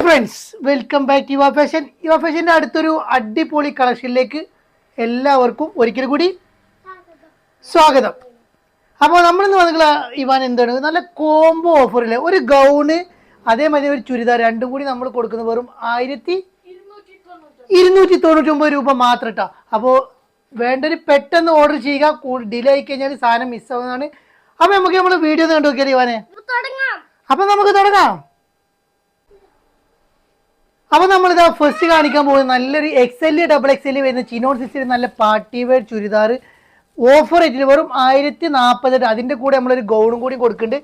Friends, welcome back യുവ fashion. യുവ ഫാഷൻ്റെ അടുത്തൊരു അടിപൊളി കളക്ഷനിലേക്ക് എല്ലാവർക്കും ഒരിക്കൽ കൂടി സ്വാഗതം. അപ്പോൾ നമ്മളിന്ന് വന്നിട്ടുള്ള ഇവാൻ എന്താണ്, നല്ല കോംബോ ഓഫറിൽ ഒരു ഗൗണ് അതേമാതിരി ഒരു ചുരിദാർ രണ്ടും കൂടി നമ്മൾ കൊടുക്കുന്നത് വെറും 1299 രൂപ മാത്രം കേട്ടോ. അപ്പോൾ വേണ്ടൊരു പെട്ടെന്ന് ഓർഡർ ചെയ്യുക, ഡിലേ ആയി കഴിഞ്ഞാൽ സാധനം മിസ്സാവുന്നതാണ്. അപ്പോൾ നമുക്ക് നമ്മൾ വീഡിയോ കണ്ടു നോക്കിയാൽ ഇവാനെ, അപ്പം നമുക്ക് തുടങ്ങാം. അപ്പോൾ നമ്മളിതാ ഫസ്റ്റ് കാണിക്കാൻ പോകുന്നത് നല്ലൊരു XL ഡബിൾ XL വരുന്ന ചിനോൺ സിസ്റ്റർ നല്ല പാർട്ടി വെയർ ചുരിദാർ ഓഫർ റേറ്റിൽ വെറും 1048. അതിൻ്റെ കൂടെ നമ്മളൊരു ഗൗണും കൂടി കൊടുക്കുന്നുണ്ട്.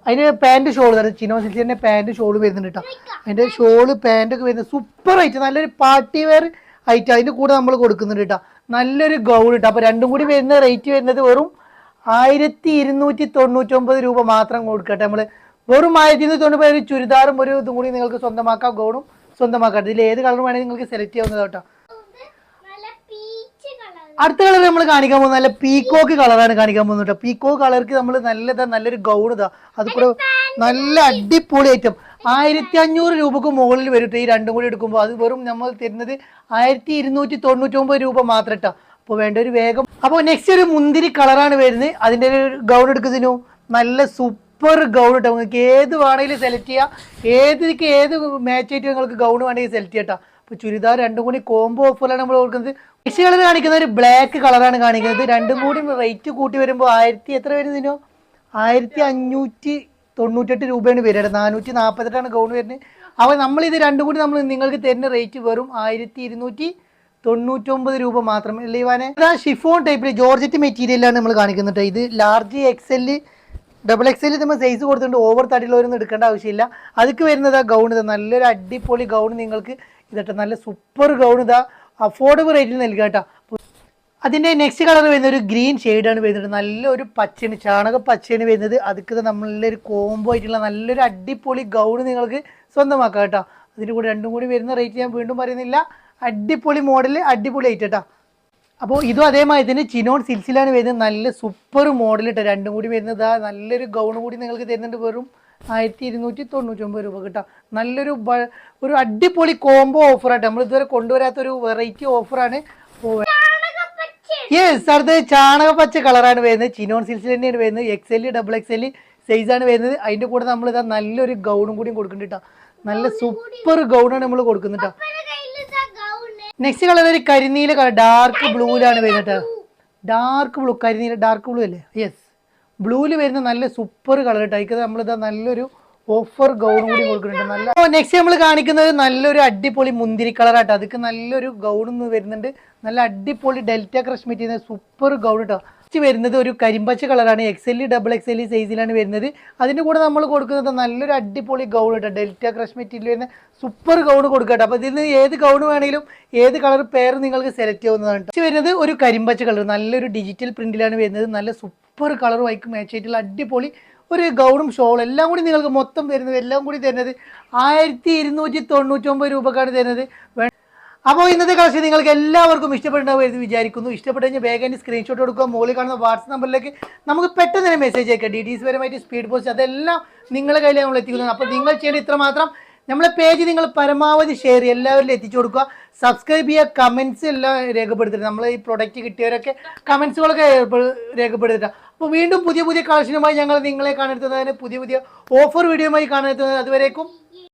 അതിന് പാൻറ് ഷോൾ തരാം, ചിനോൺ സിസ്റ്ററിൻ്റെ പാൻറ് ഷോൾ വരുന്നുണ്ട് കേട്ടോ. അതിൻ്റെ ഷോള് പാൻറ്റൊക്കെ വരുന്നത് സൂപ്പർ ഐറ്റം, നല്ലൊരു പാർട്ടി വെയർ ഐറ്റം അതിൻ്റെ കൂടെ നമ്മൾ കൊടുക്കുന്നുണ്ട് കേട്ടോ. നല്ലൊരു ഗൗൺ കേട്ടോ. അപ്പോൾ രണ്ടും കൂടി വരുന്ന റേറ്റ് വരുന്നത് വെറും 1299 രൂപ മാത്രം കൊടുക്കട്ടെ. നമ്മൾ വെറും 1290 ചുരിദാറും ഒരു ഇതും കൂടി നിങ്ങൾക്ക് സ്വന്തമാക്കാം, ഗൗണും സ്വന്തമാക്കാം. ഇതിൽ ഏത് കളർ വേണമെങ്കിൽ നിങ്ങൾക്ക് സെലക്ട് ചെയ്യാവുന്നത് കേട്ടോ. അടുത്ത കളർ നമ്മൾ കാണിക്കാൻ പോകുന്നത് നല്ല പീക്കോക്ക് കളറാണ് കാണിക്കാൻ പോകുന്നത് കേട്ടോ. പീക്കോക്ക് കളർക്ക് നമ്മൾ നല്ലൊരു ഗൗൺ ഇതാ, അത് കൂടെ നല്ല അടിപൊളി ഐറ്റം 1500 രൂപക്ക് മുകളിൽ വരും ഈ രണ്ടും കൂടി എടുക്കുമ്പോൾ. അത് വെറും നമ്മൾ തരുന്നത് 1299 രൂപ മാത്രം കേട്ടോ. അപ്പോൾ വേണ്ട ഒരു വേഗം. അപ്പോൾ നെക്സ്റ്റ് ഒരു മുന്തിരി കളറാണ് വരുന്നത്. അതിൻ്റെ ഒരു ഗൗൺ എടുക്കുന്നതിനു നല്ല സൂപ്പർ ഗൗൺ കേട്ടോ. നിങ്ങൾക്ക് ഏത് വേണമെങ്കിലും സെലക്ട് ചെയ്യാം, ഏത് മാച്ച് ആയിട്ട് നിങ്ങൾക്ക് ഗൗൺ വേണമെങ്കിൽ സെലക്ട് ചെയ്യട്ടോ. അപ്പോൾ ചുരിദാർ രണ്ടും കൂടി കോംബോ ഓഫറിലാണ് നമ്മൾ കൊടുക്കുന്നത്. നെക്സ്റ്റ് കളർ കാണിക്കുന്നത് ഒരു ബ്ലാക്ക് കളറാണ് കാണിക്കുന്നത്. രണ്ടും കൂടി റേറ്റ് കൂട്ടി വരുമ്പോൾ എത്ര വരുന്നതിനോ 1598 രൂപയാണ് വരുന്നത്. 448 ഗൗൺ വരുന്നത്. അപ്പോൾ നമ്മളിത് രണ്ടും കൂടി നമ്മൾ നിങ്ങൾക്ക് തരുന്ന റേറ്റ് വെറും 1299 രൂപ മാത്രം അല്ലേ ഇവാനെ. ഇതാ ഷിഫോൺ ടൈപ്പിൽ ജോർജറ്റ് മെറ്റീരിയലാണ് നമ്മൾ കാണിക്കുന്നത്. ഇത് ലാർജ് XL ഡബിൾ XL നമ്മൾ സൈസ് കൊടുത്തിട്ടുണ്ട്. ഓവർ തടിയുള്ളവരൊന്നും എടുക്കേണ്ട ആവശ്യമില്ല. അതിക്ക് വരുന്നത് ആ ഗൗൺ ഇതാ, നല്ലൊരു അടിപൊളി ഗൗൺ നിങ്ങൾക്ക് ഇതട്ടെ. നല്ല സൂപ്പർ ഗൗൺ ഇതാ അഫോർഡബിൾ റേറ്റിൽ നൽകുക കേട്ടോ. അതിൻ്റെ നെക്സ്റ്റ് കളർ വരുന്ന ഒരു ഗ്രീൻ ഷെയ്ഡാണ് വരുന്നത്. നല്ലൊരു പച്ചയാണ്, ചാണക പച്ചയാണ് വരുന്നത്. അതിക്ക് നല്ലൊരു കോംബോ ആയിട്ടുള്ള നല്ലൊരു അടിപൊളി ഗൗൺ നിങ്ങൾക്ക് സ്വന്തമാക്കാം കേട്ടോ. അതിൻ്റെ കൂടെ രണ്ടും കൂടി വരുന്ന റേറ്റ് ഞാൻ വീണ്ടും പറയുന്നില്ല. അടിപൊളി മോഡൽ, അടിപൊളി ആയിട്ട് കേട്ടോ. അപ്പോൾ ഇതും അതേമാതിരി തന്നെ ചിനോൺ സിൽസിലാണ് വരുന്നത്. നല്ല സൂപ്പർ മോഡൽ കേട്ടോ. രണ്ടും കൂടി വരുന്നത് നല്ലൊരു ഗൗൺ കൂടി നിങ്ങൾക്ക് തരുന്നുണ്ട് വെറും 1299 രൂപ കേട്ടോ. നല്ലൊരു അടിപൊളി കോംബോ ഓഫറായിട്ട് നമ്മൾ ഇതുവരെ കൊണ്ടുവരാത്തൊരു വെറൈറ്റി ഓഫറാണ്. യെസ്, അടുത്ത ചാണക പച്ച കളറാണ് വരുന്നത്. ചിനോൺ സിൽസിൽ തന്നെയാണ് വരുന്നത്. XL ഡബിൾ XL സൈസാണ് വരുന്നത്. അതിൻ്റെ കൂടെ നമ്മൾ ഇതാ നല്ലൊരു ഗൗണും കൂടി കൊടുക്കുന്നുണ്ട് കേട്ടോ. നല്ല സൂപ്പർ ഗൗണാണ് നമ്മൾ കൊടുക്കുന്നത് കേട്ടോ. നെക്സ്റ്റ് കളർ ഒരു കരിനീല കളർ, ഡാർക്ക് ബ്ലൂവിലാണ് വരുന്നത്. ഡാർക്ക് ബ്ലൂ, കരിനീല ഡാർക്ക് ബ്ലൂ അല്ലേ? യെസ്, ബ്ലൂവിൽ വരുന്ന നല്ല സൂപ്പർ കളർ കേട്ടോ. അതിൽ നമ്മളിതാ നല്ലൊരു ഓഫർ ഗൗൺ കൂടി കൊടുക്കുന്നുണ്ട്. നല്ല നെക്സ്റ്റ് നമ്മൾ കാണിക്കുന്നത് നല്ലൊരു അടിപൊളി മുന്തിരി കളറാട്ടോ. അതൊക്കെ നല്ലൊരു ഗൗൺ വരുന്നുണ്ട്. നല്ല അടിപൊളി delta crush material super gown കേട്ടോ. വരുന്നത് ഒരു കരിമ്പച്ച കളറാണ്. XL ഡബിൾ XL സൈസിലാണ് വരുന്നത്. അതിൻ്റെ കൂടെ നമ്മൾ കൊടുക്കുന്നത് നല്ലൊരു അടിപൊളി ഗൗൺ കേട്ടോ. ഡെൽറ്റ ക്രഷ് മെറ്റീരിയൽ വരുന്ന സൂപ്പർ ഗൗൺ കൊടുക്കട്ടോ. അപ്പോൾ ഇതിൽ നിന്ന് ഏത് ഗൗൺ വേണമെങ്കിലും ഏത് കളർ പേർ നിങ്ങൾക്ക് സെലക്ട് ചെയ്യാവുന്നതാണ്. വരുന്നത് ഒരു കരിമ്പച്ച കളർ, നല്ലൊരു ഡിജിറ്റൽ പ്രിന്റിലാണ് വരുന്നത്. നല്ല സൂപ്പർ കളർ വൈക്ക് മാച്ച് ആയിട്ടുള്ള അടിപൊളി ഒരു ഗൗണും ഷോൾ എല്ലാം കൂടി നിങ്ങൾക്ക് മൊത്തം തരുന്നത് എല്ലാം കൂടി തരുന്നത് 1299 രൂപക്കാണ് തരുന്നത്. അപ്പോൾ ഇന്നത്തെ കളക്ഷൻ നിങ്ങൾക്ക് എല്ലാവർക്കും ഇഷ്ടപ്പെട്ടുണ്ടാവും എന്ന് വിചാരിക്കുന്നു. ഇഷ്ടപ്പെട്ടു കഴിഞ്ഞാൽ വേഗം സ്ക്രീൻഷോട്ട് കൊടുക്കുക. മുകളിൽ കാണുന്ന വാട്സ്ആപ്പ് നമ്പറിലേക്ക് നമുക്ക് പെട്ടെന്ന് തന്നെ മെസ്സേജ് അയക്കുക. ഡീറ്റെയിൽസ് പരമായിട്ട് സ്പീഡ് പോസ്റ്റ് അതെല്ലാം നിങ്ങളുടെ കയ്യിൽ നമ്മൾ എത്തിക്കുന്നത്. അപ്പോൾ നിങ്ങൾ ചെയ്യേണ്ട ഇത്ര മാത്രം, നമ്മളെ പേജ് നിങ്ങൾ പരമാവധി ഷെയർ ചെയ്യുക, എല്ലാവരിലും എത്തിച്ചു കൊടുക്കുക. സബ്സ്ക്രൈബ് ചെയ്യുക, കമൻറ്റ്സ് എല്ലാം രേഖപ്പെടുത്തുക. നമ്മൾ ഈ പ്രൊഡക്റ്റ് കിട്ടിയവരൊക്കെ കമൻറ്റ്സുകളൊക്കെ രേഖപ്പെടുത്തുക. അപ്പോൾ വീണ്ടും പുതിയ കളക്ഷനുമായി ഞങ്ങൾ നിങ്ങളെ കാണുന്നതിന് പുതിയ ഓഫർ വീഡിയോയുമായി കാണുന്നത്. അതുവരേക്കും